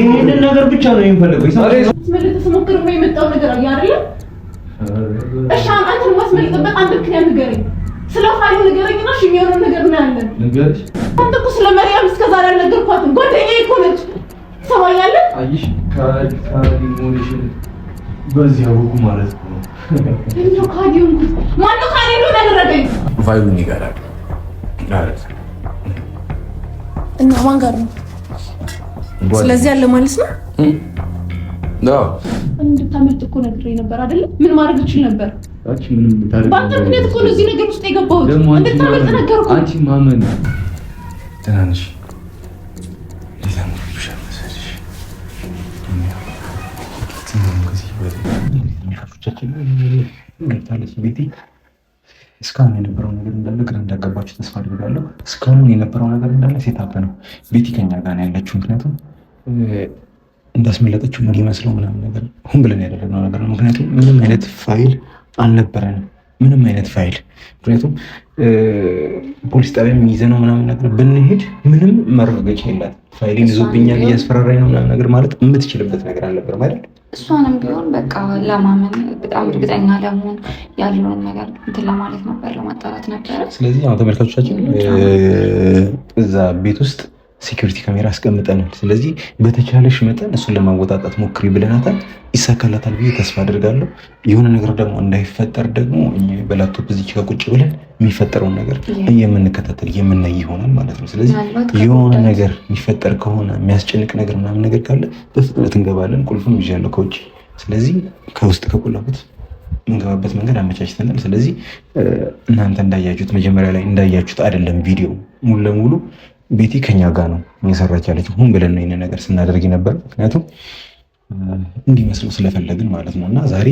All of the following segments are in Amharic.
ይሄንን ነገር ብቻ ነው የሚፈልገው። ስለ ፋይሉ ንገረኝና እሺ የሚሆነው ነገር ነው ያለን። ንገረሽ አንተ እኮ ስለ መርያም እስከዛሬ አልነገርኳትም። ጓደኛዬ እኮ ነች። ሰማኛለህ? አይሽ ካዲሞኒሽን በዚህ አውቁ ማለት ነው። እንዴው ካዲውን ማነው ካዲውን ያደረገኝ? ፋይሉን ይጋራል ማለት እና ማን ጋር ነው? ስለዚህ ያለ ማለት ነው። እንድታመልጥ እኮ ነግሬኝ ነበር አይደል? ምን ማድረግ እችል ነበር? አንቺ ምንም ብታረግ ባንተ ምክንያት እኮ ነው እዚህ ነገር ውስጥ የገባሁት። እንድታመልጥ ነገርኩ። አንቺ ማመን ትናንሽ እስካሁን የነበረው ነገር እንዳለ ግራ እንዳጋባችሁ ተስፋ አድርጋለሁ። እስካሁን የነበረው ነገር እንዳለ ሴታፕ ነው። ቤቲ ከኛ ጋር ነው ያለችው። ምክንያቱም እንዳስመለጠችው እንዲመስለው ምናምን ነገር ሁን ብለን ያደረግነው ነገር ነው። ምክንያቱም ምንም አይነት ፋይል አልነበረንም። ምንም አይነት ፋይል ምክንያቱም ፖሊስ ጣቢያ የሚይዘነው ምናምን ነገር ብንሄድ ምንም መረጋገጫ የላት። ፋይሌን ይዞብኛል እያስፈራራኝ ነው ምናምን ነገር ማለት የምትችልበት ነገር አልነበረም አይደል? እሷንም ቢሆን በቃ ለማመን በጣም እርግጠኛ ለመሆን ያለውን ነገር እንትን ለማለት ነበር፣ ለማጣራት ነበረ። ስለዚህ አሁን ተመልካቾቻችን እዛ ቤት ውስጥ ሴኩሪቲ ካሜራ አስቀምጠናል። ስለዚህ በተቻለሽ መጠን እሱን ለማወጣጣት ሞክሪ ብለናታል። ይሳካላታል ብዬ ተስፋ አድርጋለሁ። የሆነ ነገር ደግሞ እንዳይፈጠር ደግሞ በላፕቶፕ እዚች ጋር ቁጭ ብለን የሚፈጠረውን ነገር የምንከታተል የምናይ ይሆናል ማለት ነው። ስለዚህ የሆነ ነገር የሚፈጠር ከሆነ የሚያስጨንቅ ነገር ምናምን ነገር ካለ በፍጥነት እንገባለን። ቁልፍም ይዣለሁ ከውጭ። ስለዚህ ከውስጥ ከቆላበት የምንገባበት መንገድ አመቻችተናል። ስለዚህ እናንተ እንዳያችሁት መጀመሪያ ላይ እንዳያችሁት አይደለም ቪዲዮ ሙሉ ለሙሉ ቤቲ ከኛ ጋር ነው እየሰራች ያለችው። ሁን ብለን ነው ይሄን ነገር ስናደርግ ነበር፣ ምክንያቱም እንዲመስለው ስለፈለግን ማለት ነው። እና ዛሬ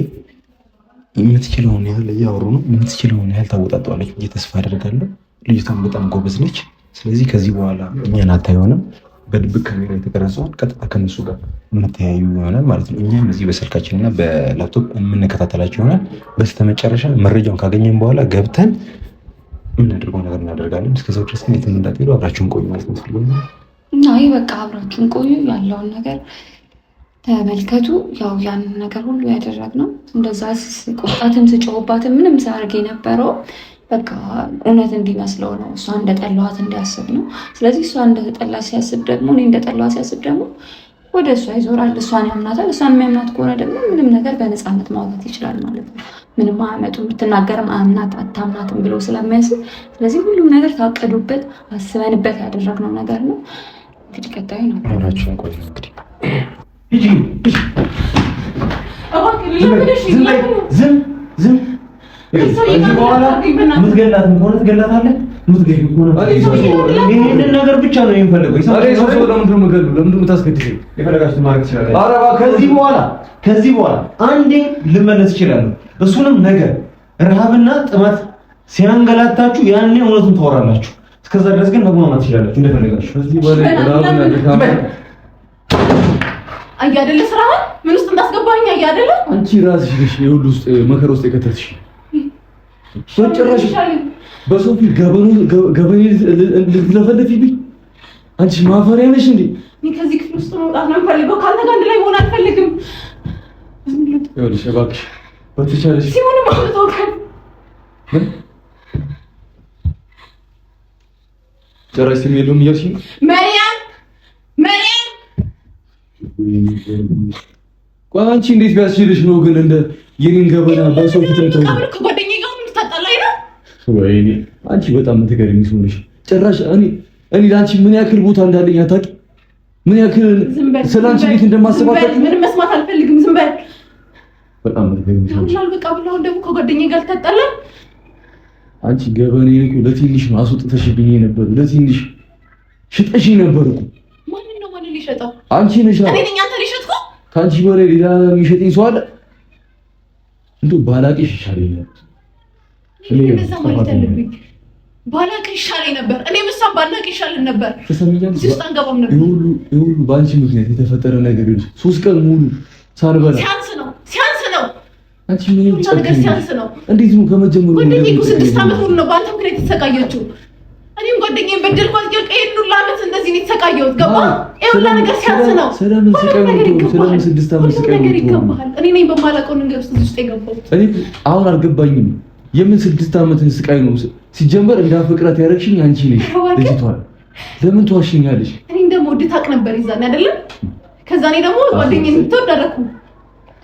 የምትችለውን ያህል እያወሩ ነው፣ የምትችለውን ያህል ታወጣጣዋለች ብዬ ተስፋ አደርጋለሁ። ልጅቷን በጣም ጎበዝ ነች። ስለዚህ ከዚህ በኋላ እኛን አታየውንም። በድብቅ ካሜራ የተቀረጸውን ቀጥታ ከነሱ ጋር የምትያዩ ይሆናል ማለት ነው። እኛም እዚህ በስልካችንና በላፕቶፕ የምንከታተላቸው ይሆናል። በስተመጨረሻ መረጃውን ካገኘን በኋላ ገብተን የምናደርገው ነገር እናደርጋለን። እስከዛው ድረስ ግን የትም እንዳትሄዱ አብራችሁን ቆዩ ማለት ነው። አይ በቃ አብራችሁን ቆዩ፣ ያለውን ነገር ተመልከቱ። ያው ያንን ነገር ሁሉ ያደረግነው እንደዛ ቆጣትም ስጮህባትም ምንም ሳያደርግ የነበረው በቃ እውነት እንዲመስለው ነው። እሷ እንደጠላኋት እንዲያስብ ነው። ስለዚህ እሷ እንደጠላ ሲያስብ ደግሞ እኔ እንደጠላኋት ሲያስብ ደግሞ ወደ እሷ ይዞራል። እሷን ያምናታል። እሷን የሚያምናት ከሆነ ደግሞ ምንም ነገር በነፃነት ማውጣት ይችላል ማለት ነው። ምንም አያመጡም፣ ብትናገርም አምናት አታምናትም ብሎ ስለሚያስብ፣ ስለዚህ ሁሉም ነገር ታቀዱበት አስበንበት ያደረግነው ነገር ነው። እንግዲህ ቀጣዩ ነው አብራችሁን ቆዩ። እንግዲህ ዝም ከዚህ በኋላ የምትገላትም ከሆነ ትገላታለህ። ይሄንን ነገር ብቻ ነው የሚፈልገው። ከዚህ በኋላ አንዴ ልመለስ እችላለሁ። እሱንም ነገር ረሃብና ጥማት ሲያንገላታችሁ ያኔ እውነቱን ታወራላችሁ። እስከዛ ድረስ ግን መግማማት ትችላላችሁ እንደፈለጋችሁ። አያደለ ስራህን ምን ውስጥ እንዳስገባኝ አያደለ አንቺ ራስሽ ነሽ የሁሉ ውስጥ መከራ ውስጥ የከተትሽ። ጭራሽ በሰው ፊት ገበኔ ልትለፈልፊብኝ አንቺ ማፈሪያ ነሽ እንዴ? እኔ ከዚህ ክፍል ውስጥ መውጣት ነው የምፈልገው። ካንተ ጋር አንድ ላይ መሆን አልፈልግም። ይኸውልሽ እባክሽ በተቻለሽ ሲሆን ማለት ነው ጭራሽ ስም የለውም እያልሽኝ መርያም ቆይ አንቺ እንዴት ቢያስችልሽ ነው ግን እንደ የኔን ገበና በሰው ፊት እንትን ከጓደኛዬ ጋር ምን ታጣላኝ ነው? ወይኔ አንቺ በጣም የምትገርሚ ሰው ነሽ። ጭራሽ እኔ ለአንቺ ምን ያክል ቦታ እንዳለኝ አታውቂ። ምን ያክል ስለአንቺ እንዴት እንደማስብ አታውቂ። ምንም መስማት አልፈልግም። ዝም በል። በጣም የምትገርሚ ሰው ነሽ። በቃ ብላው ደግሞ ከጓደኛዬ ጋር ታጣላ። አንቺ ገበኔ እኮ ለትንሽ ነው አስወጥተሽብኝ ነበር። ለትንሽ ሽጠሽኝ ነበር እኮ። ማንን ነው ማንን ሊሸጠው? አንቺ ነሽ። እኔ ነኝ አንተ ሊሸጥከው? ከአንቺ በላይ ሌላ የሚሸጠኝ ሰው አለ? እንደው ባላቅሽ ይሻለኝ ነበር። ባላቅሽ ይሻለኝ ነበር። እኔ ምሳም ባላቅ ይሻልን ነበር። ተሰሚኛለሽ? እዚህ ውስጥ አንገባም ነበር። ይሁሉ በአንቺ ምክንያት የተፈጠረ ነገር ይሁን 3 ቀን ሙሉ ሳልበላ ሲያንስ ነው አንቺ ምን ነገር ሲያንስ ነው። እንዴት ነው ከመጀመሩ ወንድዬ 6 ዓመት ሙሉ ነው በአንተ ምክንያት የተሰቃየችው። እኔም ጓደኛዬን በደልኳት እያልክ ይሄን ሁሉ ዓመት እንደዚህ ነው የተሰቃየሁት። ገባህ? ይሄ ሁሉ ነገር ሲያንስ ነው። ስለምን ስቃይ ነው? ስለምን 6 ዓመት ስቃይ ነው? ይገባሃል። እኔ ነኝ በማላውቀው ነገር ውስጥ የገባሁት። እኔ አሁን አልገባኝም። የምን 6 ዓመትን ስቃይ ነው? ሲጀመር እንዳፈቅራት ያደረግሽኝ አንቺ ነሽ ልጅቷ። ለምን ትዋሽኛለሽ? እኔ እንደምወድህ ታውቅ ነበር ይዛን አይደለም? ከዛ እኔ ደግሞ ጓደኛዬን የምትወድ አደረኩ።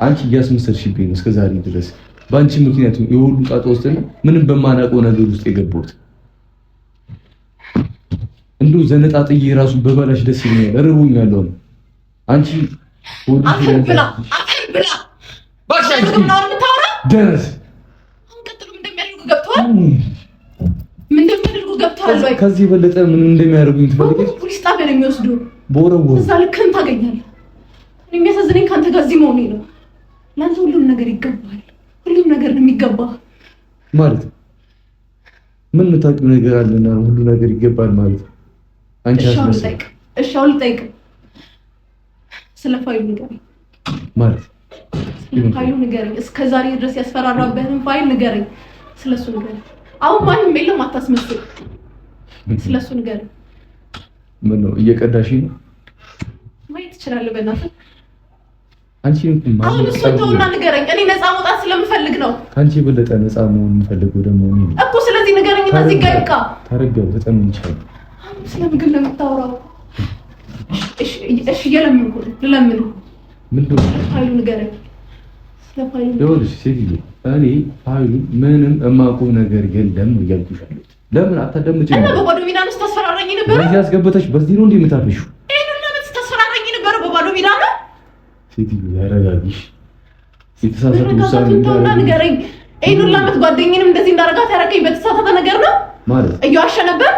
አንቺ እያስመሰልሽብኝ ነው እስከዛሬ ድረስ በአንቺ ምክንያት የሁሉ ጣጣ ውስጥ ምንም በማናውቀው ነገር ውስጥ የገባሁት። እንደው ዘነጣጥዬ ራሱ በበላሽ ደስ ይለኛል። እርቦኛል። አንቺ ብላ ባሻሽ ነው የምታወራ ደረስ ምን እንደሚያደርጉ ገብቶሃል ወይ? ከዚህ የበለጠ ምን እንደሚያደርጉኝ ትፈልጊያለሽ? ፖሊስ ጣቢያ ነው የሚወስዱ። ቦረቦር እዛ ልክህን ታገኛለህ። እኔ የሚያሳዝነኝ ከአንተ ጋር እዚህ መሆኔ ነው። ለአንተ ሁሉም ነገር ይገባል። ሁሉም ነገር ነው የሚገባህ ማለት ምን የምታውቂው ነገር አለና ሁሉ ነገር ይገባል ማለት አንቺ አስመስል። እሺ አሁን ልጠይቅ። ስለ ፋይሉ ንገረኝ ማለት ስለ ፋይሉ ንገረኝ። እስከ ዛሬ ድረስ ያስፈራራበትን ፋይል ንገረኝ። ስለሱ ንገረኝ። አሁን ማንም የለም አታስመስል። ስለሱ ንገረኝ። ምን ነው እየቀዳሽ ነው? ማየት ትችላለህ በእናትህ። አንቺ አሁን እሱን ተውና ንገረኝ። እኔ ነፃ መውጣት ስለምፈልግ ነው። አንቺ የበለጠ ነፃ መሆን የምፈልገው ደግሞ እኔ ነኝ እኮ። ስለዚህ ንገረኝ እና እዚህ ጋር ይብቃ። ታረጋው ተጠምንቻለሁ። ስለ ምግብ ነው የምታወራው? እሺ እየለመንኩ ልለምን። ምንድን ነው ፋይሉ ንገረኝ። ስለ ፋይሉ ይኸውልሽ ሴትዮ፣ እኔ ፋይሉ ምንም የማውቀው ነገር የለም እያልኩሽ አለሁት። ለምን አታዳምጪኝ? እና በባዶ ሜዳ ነው ስታስፈራራኝ ነበር። በዚህ አስገብተሽ በዚህ ነው እንዴ የምታፍሺው? ይሄን ለምን ስታስፈራራኝ ነበር? በባዶ ሜዳ ነው። ሴትዮ ያረጋግሽ። የተሳሳተ ውሳኔ ንገረኝ። ይሄን ለምን ጓደኛዬንም እንደዚህ እንዳረጋት ያረከኝ በተሳሳተ ነገር ነው ማለት እየዋሸ ነበር።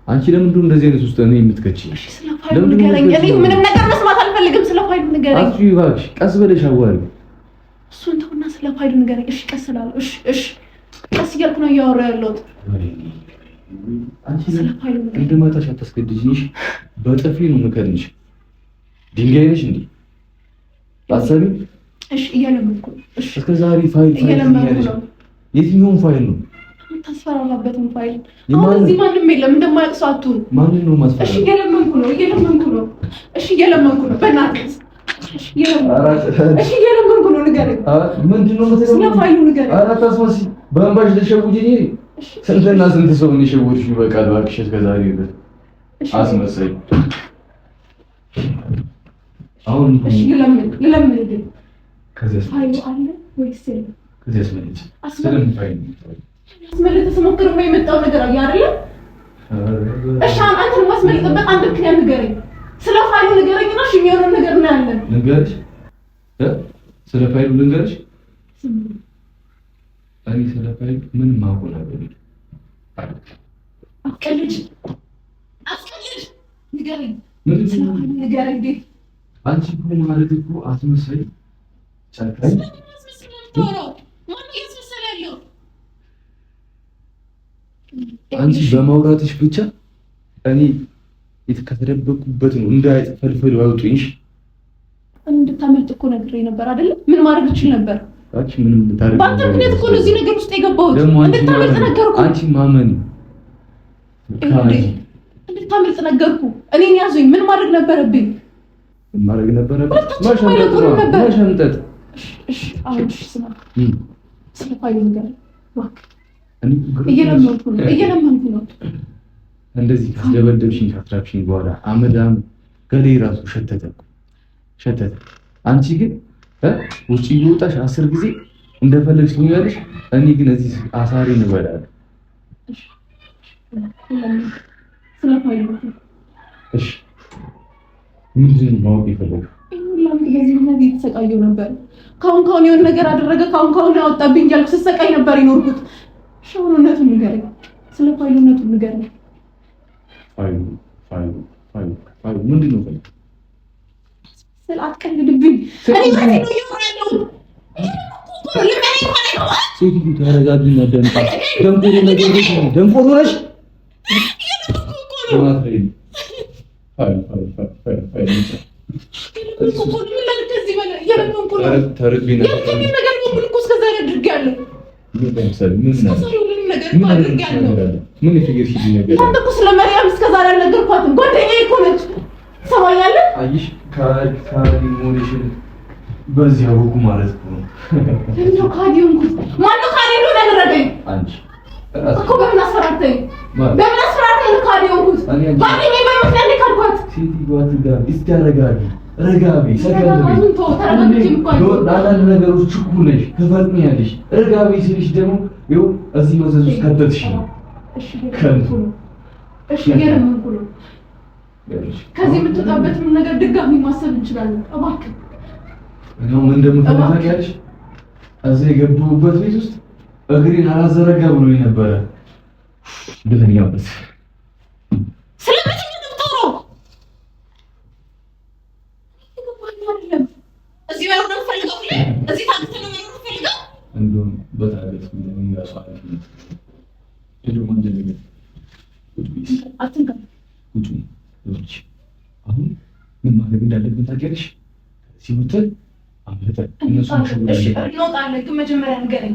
አንቺ ለምንድን ነው እንደዚህ አይነት ውስጥ እኔ የምትከቺኝ? እሺ ስለ ፋይሉ ንገረኝ። እኔ ምንም ነገር መስማት አልፈልግም። ስለ ፋይሉ ንገረኝ። አትዩ እባክሽ፣ ቀስ ብለሽ አዋሪ። እሱን ተውና ስለ ፋይሉ ንገረኝ። እሺ ቀስ እላለሁ። እሺ ቀስ እያልኩ ነው እያወራሁ ያለሁት። አንቺ ስለ ፋይሉ ንገረኝ። እንደማታሽ አታስገድጂኝ። በጥፊ ነው የምከድንሽ። ድንጋይ ነሽ እንዴ? አሰቢ። እሺ እየለመንኩ ነው። እሺ እስከ ዛሬ ፋይል እየለመንኩ ነው። የትኛውን ፋይል ነው? ታስፈራራበትን ፋይል። አሁን እዚህ ማንም የለም። እንደማያውቅ ሰው አትሁን። ማንን ነው ማስፈራራ? እሺ እየለመንኩ ነው። እሺ እየለመንኩ ነው። በእናትህ እሺ እየለመንኩ ነው። ንገረኝ። ምንድን ነው የምትለው? ስለ ፋይሉ ንገረኝ። ኧረ አታስመስይ። በእንባሽ ልትሸውጂኝ። ስንትና ስንት ሰው የሸወድሽ ይበቃል እባክሽ። እስከ ዛሬ ድረስ አስመሰይ። አሁን እሺ ልለምን ግን ከዚህ ፋይሉ አለ ወይስ የለም? ከዚህ አስመልጭ። ስለምን ፋይል አስመልጥ ተሞክሮ ነው የመጣው ነገር አለ አይደል? እሺ አንተን ማስመልጥበት አንድ ምክንያት ንገረኝ። ስለ ፋይሉ ንገረኝና እሺ የሚሆነው ነገር ነው ያለን። ንገርሽ ስለ ፋይሉ ልንገርሽ። እኔ ስለ ፋይሉ ምን ማውቀው ነገር የለም። አስቀልጅ ንገረኝ። ስለ ፋይሉ ንገረኝ። አንቺ እኮ ማለት እኮ አስመሳይ ጨካኝ አንቺ በማውራትሽ ብቻ እኔ የተከተደበቁበት ነው እንዳይፈልፈል ያውጡኝሽ። እንድታመልጥ እኮ ነግሬ ነበር አይደል? ምን ማድረግ እችል ነበር? አንቺ ምንም ልታረግ ባንተ ምክንያት እኮ ነው እዚህ ነገር ውስጥ የገባሁት። እንድታመልጥ ነገርኩ። አንቺ ማመን እንድታመልጥ ነገርኩ። እኔን ያዙኝ። ምን ማድረግ ነበረብኝ? ማድረግ ነበረብኝ ማሸንጠጥ። እሺ አሁን እሺ ስለ ፋይሉ ንገረኝ እባክህ። እየለመንኩ ነው። እንደዚህ ካስደበደብሽኝ ካትራፍሽኝ በኋላ አመዳም ገሌ ራሱ ሸተተ። አንቺ ግን ውጪ እየወጣሽ 10 ጊዜ እንደፈለግሽ ትሆኛለሽ። እኔ ግን እዚህ አሳሪ እንበላለን። ስለ ፋይሉ እሺ ምንድን ነው ማወቅ የፈለግሽው? በዚህ ምክንያት እየተሰቃየሁ ነበር። ካሁን የሆነ ነገር አደረገ፣ ካሁን ያወጣብኝ እያልኩ ስሰቃይ ነበር የኖርኩት። ሻውን እውነቱን ንገረኝ። ስለ ፋይሉ እውነቱን ንገረኝ። ፋይሉ ምንድን ነው? ስለ አትቀልድብኝ። እኔ ማለት ነው ያወራለሁ። ሴትዮ ተረጋጊና ደንቆሮ ነሽ። ነገር እኮ አድርጌያለሁ። ምን የፈየርሽኝ ነገር? አንተ እኮ ስለ መርያም እስከዛሬ አልነገርኳትም። ጓደኛዬ እኮ ነች። ሰማኛለህ? አይሽ ካዲ ሞዴሽን በዚህ አውቁ ማለት ነው። እንዴ ካዲውንኩት ማነው ካዲ ነው ያደረገኝ? አንቺ እኮ በምን አስፈራራተኝ? በምን አስፈራራተኝ ነው ካዲውንኩት? ጓደኛዬ በምክንያት ካልኳት ሴትዮዋ ጋር ይስተረጋጊ ረጋቢ ሰጋቢ ለአንዳንድ ነገሮች ችኩል ነሽ፣ ትፈጥኛለሽ። ረጋቢ ሲልሽ ደግሞ ይኸው እዚህ መዘዝ ውስጥ ከተትሽ ነው። እሺ ገረምኩ ነው። ከዚህ የምትወጣበትን ነገር ድጋሚ ማሰብ እንችላለን። እባክህ እኔው ምን እንደምፈልግ ታውቂያለሽ? እዚህ የገባሁበት ቤት ውስጥ እግሬን አላዘረጋ ብሎኝ ነበረ። እንደተኛበት እንደውም በታሪክ ምን ያሳልፍ እንደውም አንደኛ አሁን ምን ማድረግ እንዳለብን ታውቂያለሽ? ሲወጣ አመጣ እነሱ እሺ እንወጣለን። ግን መጀመሪያ ንገረኝ።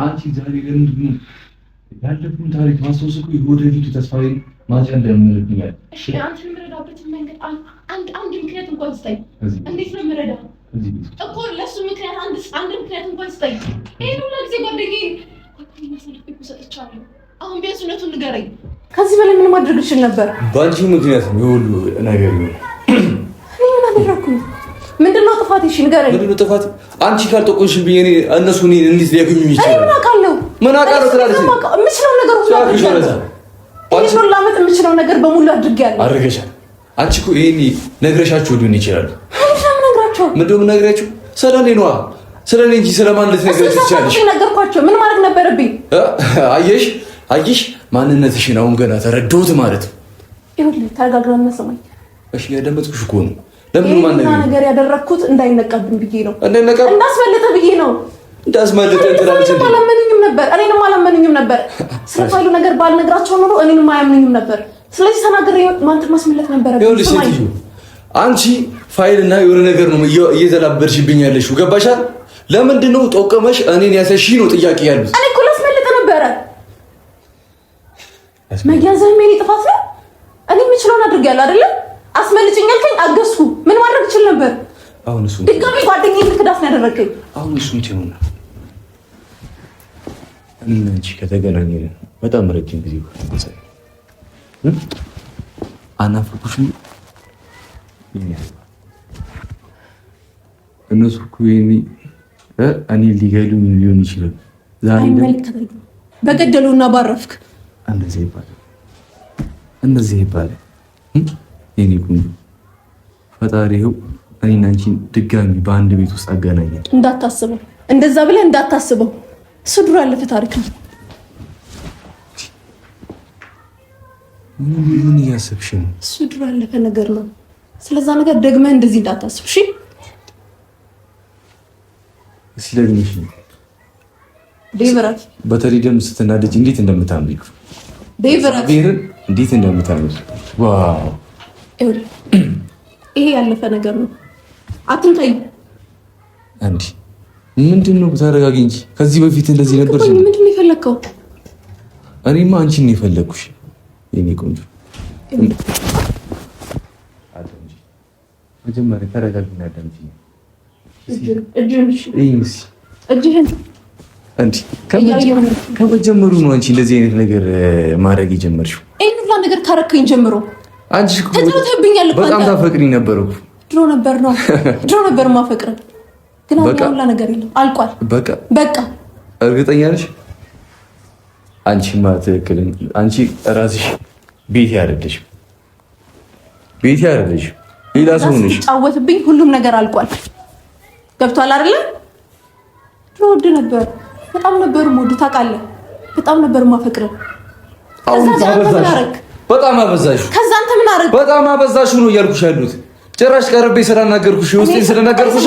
አንቺ ዛሬ ለምንድን ነው ያለፉን ታሪክ ማስታወስ እኮ የወደፊቱ ተስፋዬ ማጫ እንደምንልኛል። እሺ አንተን የምረዳበትን መንገድ አንድ ምክንያት እንኳን ስጠኝ። እንዴት ነው የምረዳው እኮ? ለሱ ምክንያት አንድ ምክንያት እንኳን ስጠኝ። ይሄን ሁሉ ጊዜ ጓደኛዬ ማሳለፍ ሰጥቻለሁ። አሁን ቢያንስ እውነቱን ንገረኝ። ከዚህ በላይ ምን ማድረግ እችል ነበር? በአንቺ ምክንያት ነው የሁሉ ነገር ነው። እኔ ምን አደረኩኝ? ምንድነው ጥፋቴ? እሺ ንገረኝ። ምንድነው ጥፋቴ? አንቺ ካልጠቆምሽብኝ እኔ እነሱ እኔን እንዴት ሊያገኙኝ ይችላል? እኔ ምን አውቃለሁ? ምን አውቃለሁ ትላለች። የምችለው ነገር ሁሉ አድርጌያለሁ። ይሄን ላመጥ የምችለው ነገር በሙሉ አድርጌያለሁ። አድርገሻል። አንቺ እኮ ይሄን ነግረሻቸው ሊሆን ይችላል። ምንድነው ነግረሻቸው? ስለኔ ነዋ። ስለኔ እንጂ ስለማን ልትነግረሽ ትችላለሽ? ነገርኳቸው። ምን ማድረግ ነበረብኝ? አየሽ ማንነትሽን አሁን ገና ተረዳሁት ማለት ነው። ይኸውልህ ተረጋግረን መሰማኝ። እሺ ያደመጥኩሽ እኮ ነው። ለምን ነገር ያደረኩት እንዳይነቃብኝ ብዬ ነው። እንዳስመለጠ ብዬ ነው። እንዳስመለጠ እንትላለች እንዴ? አላመኑኝም ነበር። እኔንም አላመኑኝም ነበር። ስለፋይሉ ነገር ባልነግራቸው ኖሮ እኔንም አያምኑኝም ነበር። ስለዚህ ተናግሬ ማንተ ማስመለጥ ነበረብኝ። ይኸውልሽ ሴትዮ አንቺ ፋይልና የሆነ ነገር ነው እየተላበድሽብኝ ያለሽው። ገባሻል? ለምንድን ነው ጠቆመሽ እኔን ያሰሽ ነው ጥያቄ ያሉት? እኔ እኮ ላስመለጥ ነበረ። መያዝህ የኔ ጥፋት ነው። እኔ የምችለውን አድርጌያለሁ አይደለ? አስመልጭኝ አልከኝ፣ አገዝኩ። ምን ማድረግ እችል ነበር? አሁን እሱ ድጋሚ ጓደኛዬን ልክዳት ነው ያደረገኝ። አሁን እሱ እንትን ነው እንጂ ከተገናኘን በጣም ረጅም ጊዜ ሆነ። አናፍቁሽም? እነሱ እኮ እኔ ሊገሉኝ ሊሆን ይችላል። አይመለከተኝም። በገደሉና ባረፍክ እንደዚህ ይባላል። የኔ ቆንጆ ፈጣሪ ይኸው እኔና አንቺን ድጋሚ በአንድ ቤት ውስጥ አገናኘን። እንዳታስበው፣ እንደዛ ብለህ እንዳታስበው። እሱ ድሮ ያለፈ ታሪክ ነው። ምን እያሰብሽ ነው? እሱ ድሮ ያለፈ ነገር ነው። ስለዛ ነገር ደግመህ እንደዚህ እንዳታስብ እሺ? ስለዚህ ዴቨራት በተለይ ደግሞ ስትናደጅ እንዴት እንደምታምሪ ዴቨራት እንዴት እንደምታምሪ ዋው! ይሄ ያለፈ ነገር ነው። አትንካኝ። አንዲ ምንድን ነው? ተረጋጊ እንጂ ከዚህ በፊት እንደዚህ ነበር። ምንድን ነው የፈለግከው? እኔማ አንቺን ነው የፈለግኩሽ የኔ ቆንጆ። መጀመሪያ ተረጋጊና አዳምጪኝ። እጅህን አንቺ ከመጀመሩ ነው አንቺ እንደዚህ አይነት ነገር ማድረግ የጀመርሽው? ይሄን ሁላ ነገር ካረከኝ ጀምሮ አንቺ ተጥተብኛል እኮ። በጣም ታፈቅሪኝ ነበር እኮ። ድሮ ነበር ማፈቅር፣ ግን አሁን ሁላ ነገር የለም፣ አልቋል። በቃ እርግጠኛ ነሽ? አንቺማ ትክክል። አንቺ ራስሽ ቤቴ አይደለሽም፣ ሌላ ሰው ነሽ። ጫወትብኝ፣ ሁሉም ነገር አልቋል። ገብቷል አይደለ? ድሮ ወድ ነበር፣ በጣም ነበር ሞድ፣ ታውቃለህ። በጣም ነበር ማፈቅር። አሁን በጣም አበዛሽ። ከዛ አንተ ምን አደረግ? በጣም አበዛሽ ነው እያልኩሽ ያሉት። ጭራሽ ቀርቤ ስለናገርኩሽ ውስጤን ስለናገርኩሽ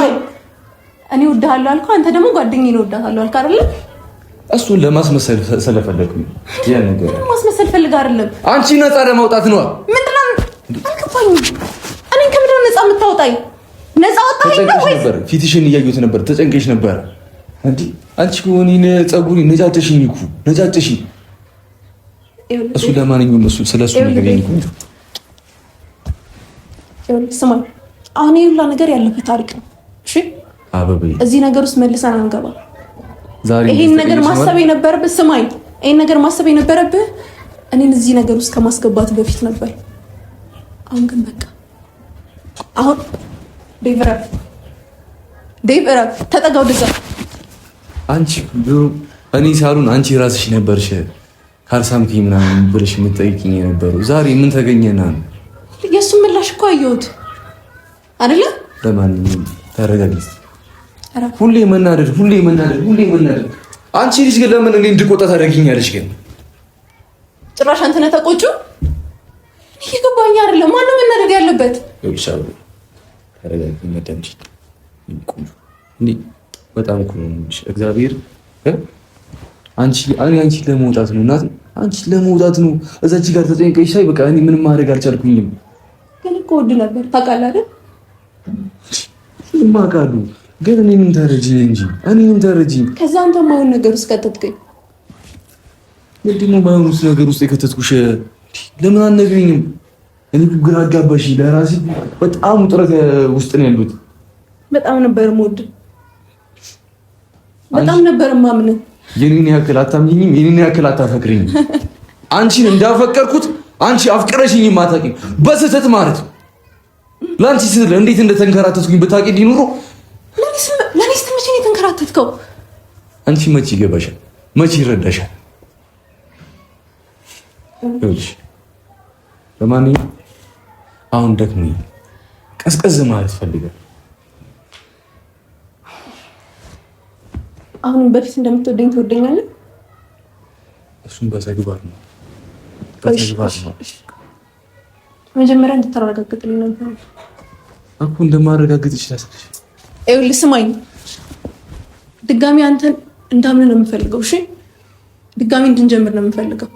እኔ እወድሃለሁ አልኩህ፣ አንተ ደግሞ ጓደኛዬን እወዳታለሁ አልክ አይደለ? እሱን ለማስመሰል ስለፈለኩኝ ያ ነገር ማስመሰል ፈልግ አይደለም። አንቺ ነፃ ለማውጣት ነው። ምንድነው? አልገባኝም። እኔ ከምንድን ነው ነፃ የምታወጣኝ? ነፃ ወጣኸኝ ነው ወይስ? ፊትሽን እያየሁት ነበር፣ ተጨንቀሽ ነበር። አንቺ ከሆነ ፀጉሪ ነጫጨሽኝ እኮ ነጫጨሽኝ። እሱ ለማንኛውም እሱ ስለሱ ነገር ይንኩኝ። ስማኝ አሁን ይሁላ ነገር ያለፈ ታሪክ ነው። እሺ አበበይ እዚህ ነገር ውስጥ መልሰን አንገባ። ዛሬ ይሄን ነገር ማሰብ የነበረብህ ስማኝ፣ ይሄን ነገር ማሰብ የነበረብህ እኔን እዚህ ነገር ውስጥ ከማስገባት በፊት ነበር። አሁን ግን በቃ አሁን ዴቭ እረፍ፣ ተጠጋው ደዛ አንቺ እኔ ሳሉን አንቺ ራስሽ ነበርሽ ካልሳምኪኝ ምናምን ብለሽ የምትጠይቂኝ የነበረው። ዛሬ ምን ተገኘና ነው? የእሱ ምላሽ እኮ አየሁት አይደለ? ለማንኛውም ተረጋጊ። ሁሌ መናደድ። አንቺ ልጅ ግን ለምን እኔ እንድቆጣ ታደርጊኛለሽ? ግን ጭራሽ አንተ ነህ ተቆጩ። ይገባኝ አይደለም። ማነው መናደድ ያለበት? ይሻው ተረጋጊ። መደምጪ እንዴ በጣም እኮ ነው እግዚአብሔር አንቺ ለመውጣት ነው እናት፣ አንቺ ለመውጣት ነው እዛች ጋር ተጨንቀሽ ሳይ በቃ እኔ ምንም ማድረግ አልቻልኩኝም። ግን እኮ ወድ ነበር ታውቃለህ አይደል? ማቃሉ ግን እኔንም ተረጂኝ እንጂ እኔንም ተረጂኝ። ከዛ አንተ ማይሆን ነገር ውስጥ ከተትከኝ። ምንድነው ማይሆን ነገር ውስጥ የከተትኩሽ? ለምን አትነግሪኝም? እኔ ግራ አጋባሽ። ለራሴ በጣም ውጥረት ውስጥ ነው ያሉት። በጣም ነበር የምወድ፣ በጣም ነበር የማምን። የኔን ያክል አታምኚኝም፣ የኔን ያክል አታፈቅሪኝም። አንቺን እንዳፈቀርኩት አንቺ አፍቅረሽኝም አታውቂም፣ በስህተት ማለት ነው። ለአንቺ ስለ እንዴት እንደተንከራተትኩኝ ብታውቂ ኑሮ። ለኔ ስትመጪ ነው የተንከራተትከው? አንቺ መቼ ይገባሻል? መቼ ይረዳሻል? እሺ ለማንኛውም አሁን ደክሞኝ ቀዝቀዝ ማለት ፈልጋለሁ። አሁን በፊት እንደምትወደኝ ትወደኛለህ? እሱም በተግባር ነው። መጀመሪያ እንድታረጋግጥልኝ ነበር እኮ። እንደማረጋግጥ ይችላል። ይኸውልህ ስማኝ፣ ድጋሚ አንተን እንዳምን ነው የምፈልገው። እሺ ድጋሚ እንድንጀምር ነው የምፈልገው።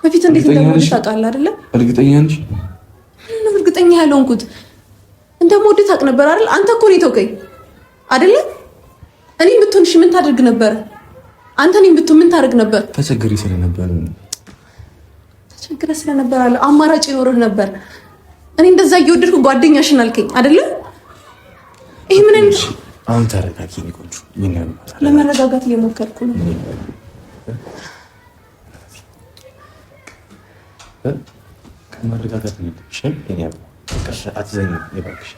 በፊት እንዴት እንደምወድህ ታውቃለህ አይደለ? እርግጠኛ ነሽ? ምንም እርግጠኛ ያልሆንኩት እንደምወድህ ታውቅ ነበር አይደል? አንተ እኮ ነው የተውከኝ አይደለ? እኔም ብትሆን እሺ ምን ታደርግ ነበር? አንተ እኔም ብትሆን ምን ታደርግ ነበር? ተቸግሬ ስለነበር አለ አማራጭ ይኖርህ ነበር። እኔ እንደዛ እየወደድኩ ጓደኛሽን አልከኝ አይደለ? ይሄ ምን አይነት አሁን ተረጋጊ። ቆንጆ ለመረጋጋት እየሞከርኩ ነው። ከመረጋጋት ነው ሸም አትዘኝ ይባክሽ።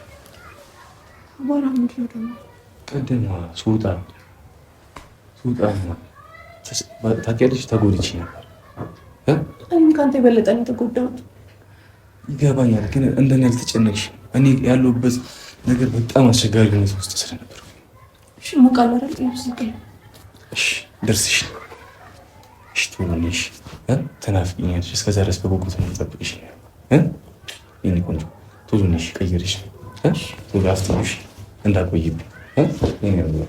አባራ ምንድን ነው ደግሞ ቀደም ሱጣ ታውቂያለሽ፣ ተጎድቼ ነበር። እኔም ከአንተ የበለጠ ነው የተጎዳሁት። ይገባኛል፣ ግን እንደኔ ያልተጨነቅሽ። እኔ ያለሁበት ነገር በጣም አስቸጋሪ ሁኔታ ውስጥ ስለነበር እሺ ሞቃል አይደል? እሺ ደርስሽ እሺ ትሆንልሽ ተናፍቂኛለሽ። እስከዛ ድረስ በጉጉት ነው የምጠብቅሽ። የእኔ ቆንጆ ቶሎ ነሽ፣ ቀይርሽ፣ ቶሎ አፍጥነሽ እንዳቆይብኝ የእኔ አበባ።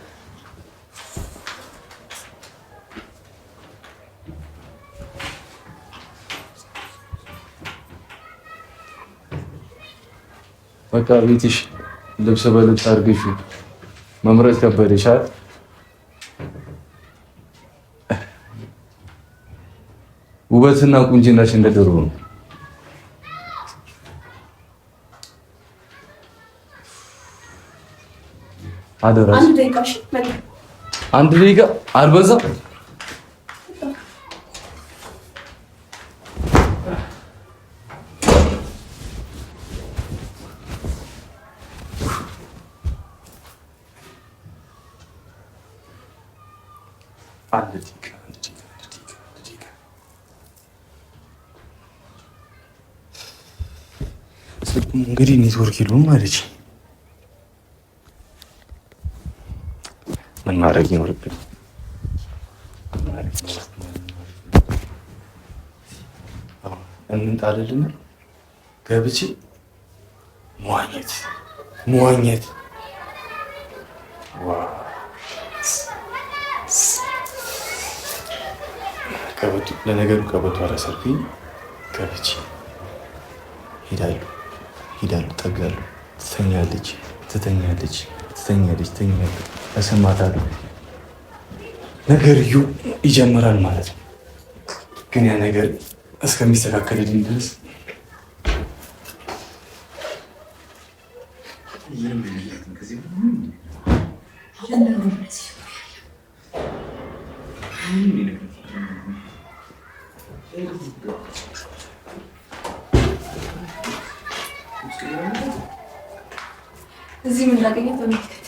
በቃ ቤትሽ ልብስ በልብስ አድርገሽ መምረጥ ከበደሻል። ውበትና ቁንጅናሽ እንደ ድሮ ነው። አደራሽ አንድ ደቂቃ አልበዛም? እንግዲህ ኔትወርክ የለውም ማለች። ምን ማድረግ ይኖርብን? እንጣልልና ገብቼ መዋኘት ቀበቶ ለነገሩ ቀበቶ አላሰርኩኝ። ገብቼ ሄዳለሁ፣ ጠጋለሁ። ትተኛለች፣ እሰማታለሁ። ነገርዩ ይጀምራል ማለት ነው። ግን ያ ነገር እስከሚስተካከልልኝ ድረስ እዚህ ምን እንዳገኘ ተመልከት።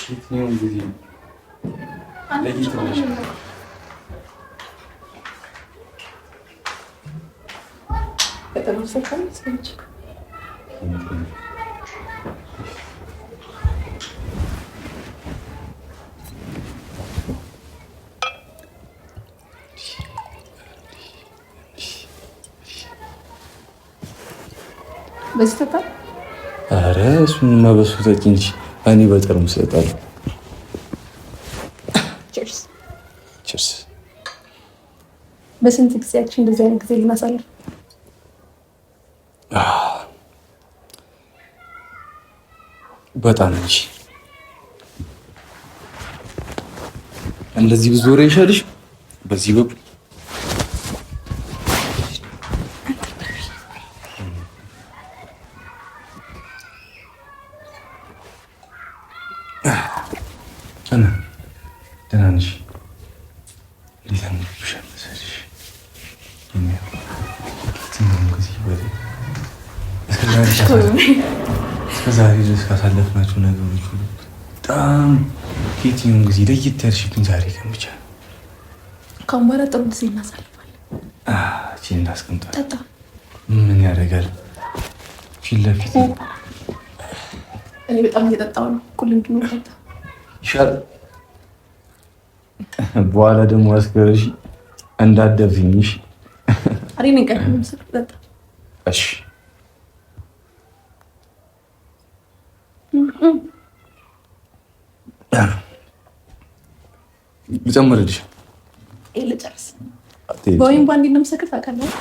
የትኛውን ጊዜ ለይተሽ በጣም ሰፋኝ ስለች በዚህ ተጣ ኧረ እሱንማ በሱ ጠጪ እንጂ እኔ በጠርሙስ እሰጣለሁ። ቺርስ ቺርስ። በስንት ጊዜያችን እንደዚህ አይነት ጊዜ ልናሳልፍ በጣም እንጂ እንደዚህ ብዙ ወሬ ይሻልሽ በዚህ በኩል ደህና ነሽ? እስከዛሬ ድረስ ካሳለፍናቸው ነገሮች ሁሉ በጣም የትኛውን ጊዜ ለየት ያልሽብኝ ዛሬ ቀን ብቻ። ካሁን በኋላ ጥሩ ጊዜ እናሳልፋለን። እቺን እንዳስቀምጣል። ጠጣ። ምን ያደርጋል? ፊት ለፊት እኔ በጣም እየጠጣሁ ነው። እኩል እንድንሆን ጠጣ ይሻላል። በኋላ ደግሞ አስገረሽ እንዳትደፍኝሽ። አሬ ነኝ ቀን ምስል ጠጣ። እሺ ልጨምርልሽ? ልጨርስ። በወይም ባንዴ እንደምሰክር ታውቃለህ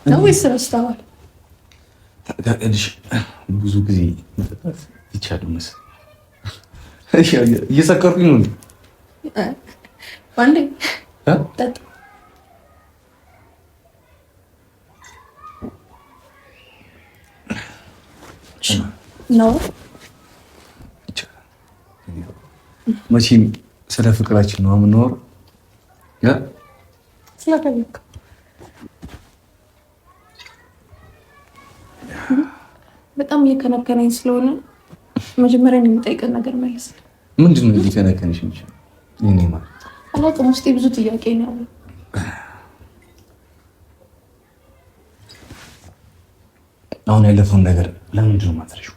ነው ወይስ ረስተዋል? ታውቂያለሽ ብዙ ጊዜ መጠጣት ይቻላል መሰለኝ። እየሰከርኩኝ ነው። ባንዴ ጠጣ። ነው መቼም ስለ ፍቅራችን ነው የምናወራው። ስለፈለክ በጣም እየከነከነኝ ስለሆነ መጀመሪያ የምጠይቀን ነገር መልስ። ምንድን ነው ሊከነከንሽ የሚችለው? እኔ ማለት አላውቅም። ውስጤ ብዙ ጥያቄ ነው ያለው። አሁን ያለፈውን ነገር ለምንድን ነው የማትረሺው?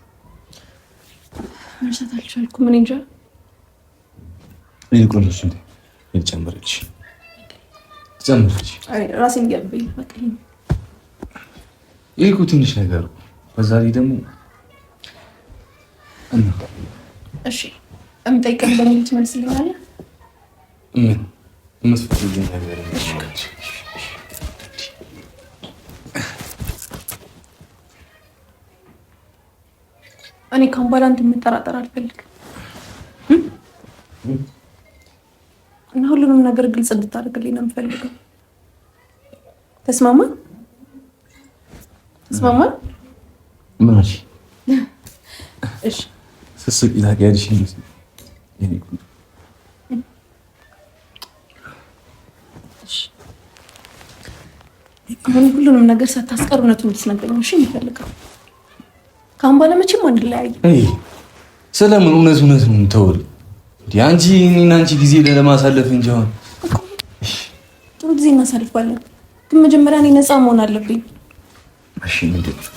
መርሳት አልቻልኩም። እኔ እንጃ። ይልቁንስ እንደ ልጨምርልሽ ራሴን እያልበኝ በቃ ይሄ እኮ ትንሽ ነገር ነው። በዛ ላይ ደግሞ እሺ የምጠይቀን በሙሉ ትመልስልኛለህ? ምን የምትፈልጊው ነገር እኔ ካሁን በኋላ አንተ የምጠራጠር አልፈልግም እና ሁሉንም ነገር ግልጽ እንድታደርግልኝ ነው የምፈልገው። ተስማማ? ተስማማ? ምን እሺ እሺ ስስቅ ታውቂያለሽ እንዴ? አሁን ሁሉንም ነገር ሳታስቀር እውነቱን እንድትነግረኝ እሺ የምፈልገው። ካሁን በኋላ መቼም አንለያይም። ስለምን እውነት ነው የምታወሪው? አንቺ እኔና አንቺ ጊዜ ለማሳለፍ እንጂ አሁን ጥሩ ጊዜ እናሳልፋለን፣ ግን መጀመሪያ እኔ ነፃ መሆን አለብኝ። እሺ ምንድን ነው?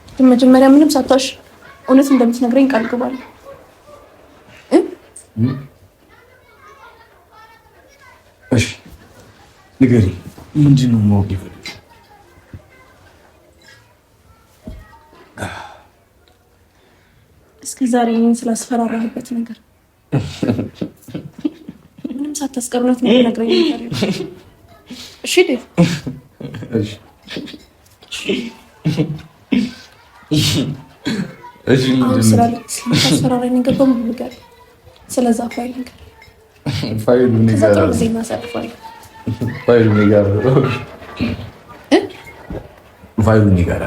ግን መጀመሪያ ምንም ሳታሽ እውነት እንደምትነግረኝ ቃል ግባለሁ። እሺ ንገሪኝ፣ ምንድን ነው ማወቅ የፈለግሽው? እስከ ዛሬ እኔን ስላስፈራራህበት ነገር ምንም ሳታስቀር እውነት ነው የምትነግረኝ ነገር። እሺ ዴቭ? እሺ ምንድን ነው ስለታስፈራራኝ ነገር በሙሉ ነገር ስለዛ ፋይል ነገር ፋይሉ ነገር ዜና ሰርፋለሁ ፋይሉ ነገር ፋይሉ ነገር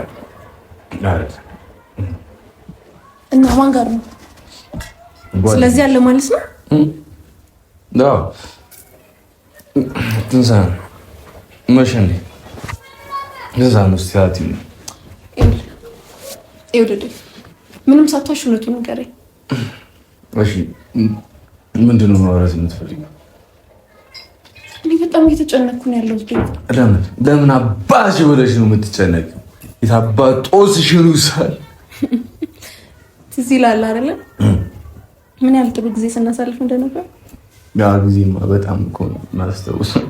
እና ማን ጋር ነው? ስለዚህ ያለ ማለት ነው። አዎ ትንሳኤ መሸንዴ ለዛ ነው ሲያቲ ይኸውልህ ምንም ሳታሽ እውነቱን ንገረኝ። እሺ ምንድን ነው ማውራት የምትፈልጊው? እኔ በጣም እየተጨነኩ ነው ያለሁት። ለምን አባሽ ብለሽ ነው የምትጨነቂው? የታባት ጦስሽን ውሳል ትዝ ይላል አይደለ? ምን ያህል ጥሩ ጊዜ ስናሳልፍ እንደነበር። ያ ጊዜማ በጣም እኮ ነው የማስታውሰው።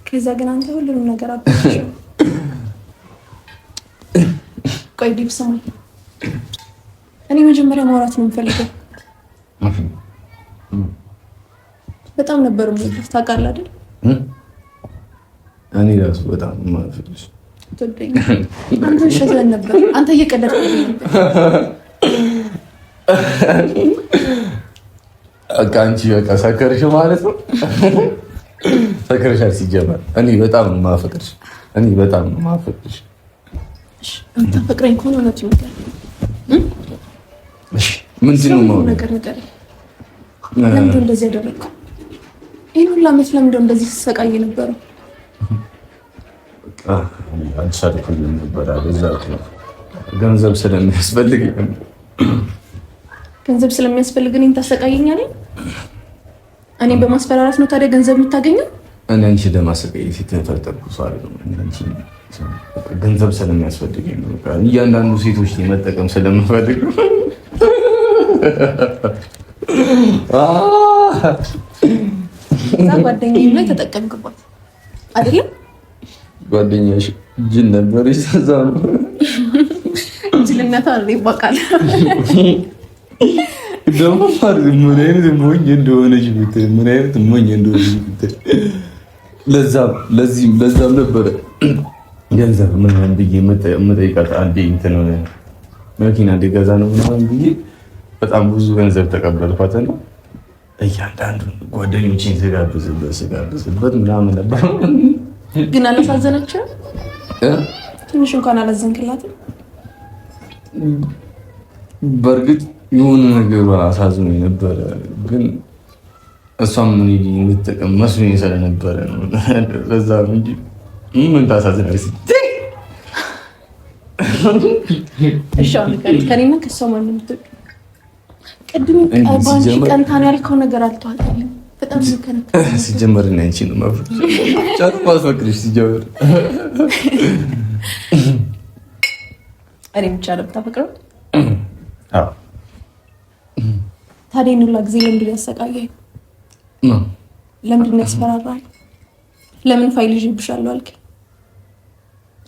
ከዛ ግን አንተ ሁሉንም ነገር አባሽው። ቆይ ዲብ ስማኝ፣ እኔ መጀመሪያ ማውራት ነው የምፈልገው። በጣም ነበር የምወድህ ታውቃለህ አይደል? እኔ ራሱ በጣም ማፍልሽ አንተ ሸተን ነበር። አንተ እየቀለድክ ነበር። በቃ አንቺ በቃ ሰከርሽ ማለት ነው። ሰከርሻል። ሲጀመር እኔ በጣም ነው የማፈቅርሽ። እሺ አንተ ፍቅረኝ ከሆነ እውነቱን ንገረኝ። እሺ ምንድን ነው ነገር ንገረኝ። ለምንድን እንደዚህ ያደረግከው? ይሄን ሁሉ ዓመት ለምንድን እንደዚህ ተሰቃየ ነበረው? አልቻልኩም ነበር አለዛ ገንዘብ ስለሚያስፈልግ እኔን ታሰቃየኛለህ? እኔን በማስፈራራት ነው ታዲያ ገንዘብ የምታገኘው? እኔ አንቺ ለማሰቃየት የተፈጠርኩ ሰው አይደለም። አንቺ ገንዘብ ስለሚያስፈልገኝ ነው። እያንዳንዱ ሴቶች መጠቀም ስለምፈልግ ነው። ጓደኛዬ ላይ ተጠቀምክባት አይደለም? ጓደኛሽ ጅል ነበር ይሰዛ ነው። ጅልነቷ አለ ይባቃል። ደግሞ ምን አይነት ሞኝ እንደሆነች ብታይ፣ ምን አይነት ሞኝ እንደሆነች ብታይ። ለዛም ነበረ ገንዘብ ምናምን ብዬ የምጠይቃት። አንዴ እንትን ሆነ መኪና እንዲገዛ ነው ምናምን ብዬ በጣም ብዙ ገንዘብ ተቀበልኳት ነው። እያንዳንዱ ጓደኞቼን ስጋብዝበት ምናምን ነበር። ግን አላሳዘነችም? ትንሽ እንኳን አላዘንክላትም? በእርግጥ የሆነ ነገሩ አሳዝኖ ነበረ፣ ግን እሷም ምን የምትጠቀም መስሎኝ ስለነበረ ነው። ለዛ ነው እንጂ ምን ታሳዝናለች? እሺ አሁን ከእኔና ከእሷ ማን የምትወድ? ቅድም ባንቺ ቀንታን ያልከው ነገር አልተዋጠልኝም። በጣም ሲጀመር እና አንቺ ነው ማፍቅር ጫት ማስፈቅድሽ ሲጀመር እኔ ብቻ ነው የምታፈቅረው? አዎ። ታዲያ ሁላ ጊዜ ለምንድን ያሰቃየኝ? ለምንድን ያስፈራራኝ? ለምን ፋይል ይዤብሻለሁ አልከኝ?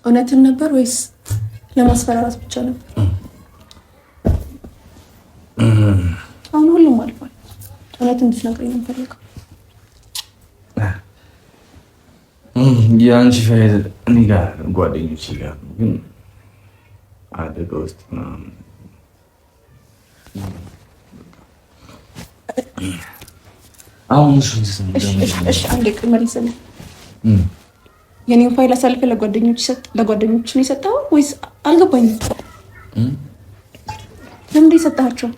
እውነትን ነበር ወይስ ለማስፈራራት ብቻ ነበር? አሁን ሁሉም አልፏል። እውነት እንድትነግረኝ ነው የምፈልገው። የአንቺ ፋይል እኔ ጋር ጓደኞቼ ጋር ግን አደጋ ውስጥ ምናምን አሁን እሺ አንዴ መልስልኝ። የኔን ፋይል አሳልፈህ ለጓደኞች ነው የሰጠኸው ወይስ? አልገባኝም። ለምንድን የሰጠሃቸው?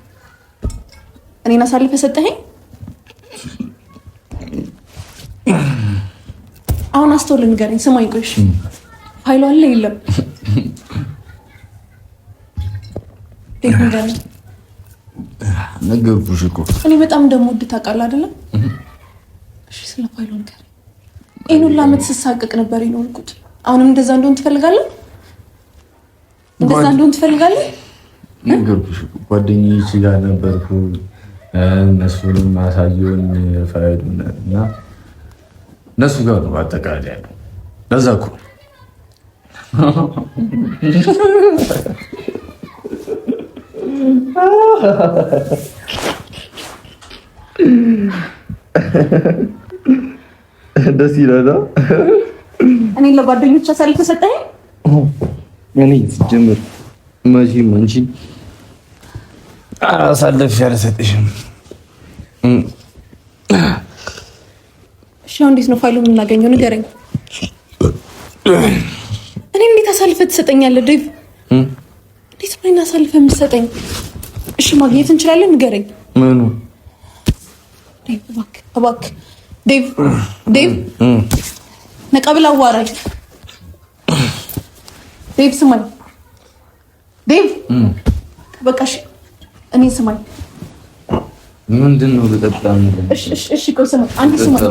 እኔን አሳልፈህ ሰጠኸኝ? አሁን አስተውል ንገረኝ። ስማኝ ቆይሽ ፋይሉ አለ የለም? ነገርኩሽ እኮ እኔ በጣም እንደምወድ ታውቃለህ አይደለም? እሺ ስለ ፋይሉ ንገረኝ። ይሄን ሁሉ ዓመት ስሳቀቅ ነበር የኖርኩት። አሁንም እንደዛ እንደሆን ትፈልጋለህ? ነገርኩሽ እኮ ጓደኞቼ ጋር ነበርኩ። እነሱንም ማሳየውን ፋይሉን እና እነሱ ጋር ነው አጠቃላይ ያለው። ለዛ እኮ ደስ ይላል። እኔ ለጓደኞች አሳልፈህ ሰጠኸኝ? እኔ ስትጀምር መቼም አንቺን አሳልፌ አልሰጥሽም። እሺ እንዴት ነው ፋይሉን የምናገኘው? ንገረኝ። እኔ እንዴት አሳልፈህ ትሰጠኛለህ ዴቭ? እንዴት ነው አሳልፈህ የምትሰጠኝ? እሺ ማግኘት እንችላለን? ንገረኝ። ምኑ? ዴቭ እባክህ ዴቭ ነቃ ብለህ አዋራኝ። ዴቭ ስማኝ ዴቭ በቃ እሺ እኔ ስማኝ። ምንድን ነው ልጠጣ? እሺ ቆይ ስማኝ፣ አንተ ስማኝ።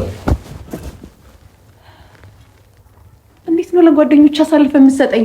እንዴት ነው ለጓደኞች አሳልፈህ የምትሰጠኝ?